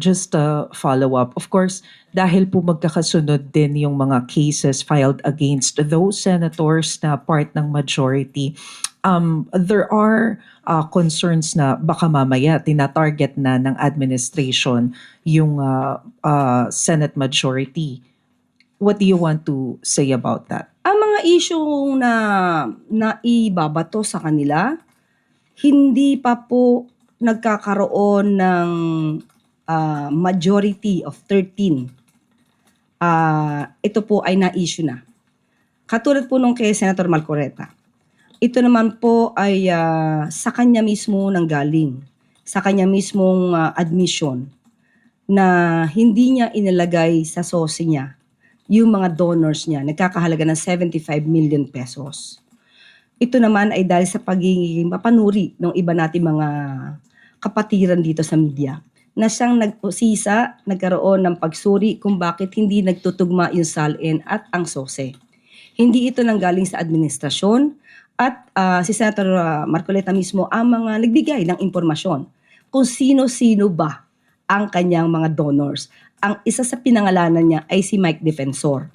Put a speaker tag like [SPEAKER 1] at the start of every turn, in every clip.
[SPEAKER 1] Just a follow-up. Of course, dahil po magkakasunod din yung mga cases filed against those senators na part ng majority, there are concerns na baka mamaya tinatarget na ng administration yung Senate majority. What do you want to say about that?
[SPEAKER 2] Ang mga issue na naibabato sa kanila, hindi pa po nagkakaroon ng majority of 13. Ito po ay na-issue na. Katulad po nung kay Senator Marcoleta. Ito naman po ay sa kanya mismo nanggaling. Sa kanya mismong admission na hindi niya inilagay sa SOSI niya yung mga donors niya. Nagkakahalaga ng 75 million pesos. Ito naman ay dahil sa pagiging mapanuri ng iba nating mga kapatiran dito sa media na siyang nagpusisa, nagkaroon ng pagsuri kung bakit hindi nagtutugma yung SALN at ang SOSE. Hindi ito nanggaling sa administrasyon at si Senator Marcoleta mismo ang mga nagbigay ng impormasyon kung sino-sino ba ang kanyang mga donors. Ang isa sa pinangalanan niya ay si Mike Defensor.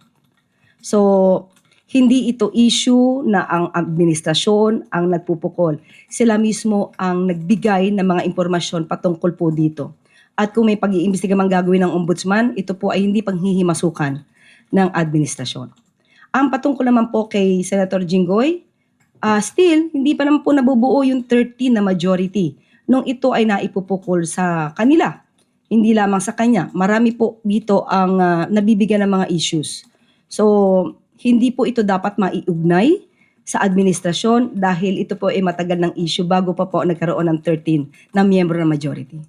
[SPEAKER 2] So, hindi ito issue na ang administrasyon ang nagpupukol. Sila mismo ang nagbigay ng mga impormasyon patungkol po dito. At kung may pag-iimbestiga mang gagawin ng ombudsman, ito po ay hindi panghihimasukan ng administrasyon. Ang patungkol naman po kay Senator Jinggoy, still, hindi pa naman po nabubuo yung 13 na majority nung ito ay naipupukol sa kanila. Hindi lamang sa kanya. Marami po dito ang nabibigyan ng mga issues. So, hindi po ito dapat maiugnay sa administrasyon dahil ito po ay matagal ng issue bago pa po nagkaroon ng 13 na miyembro ng majority.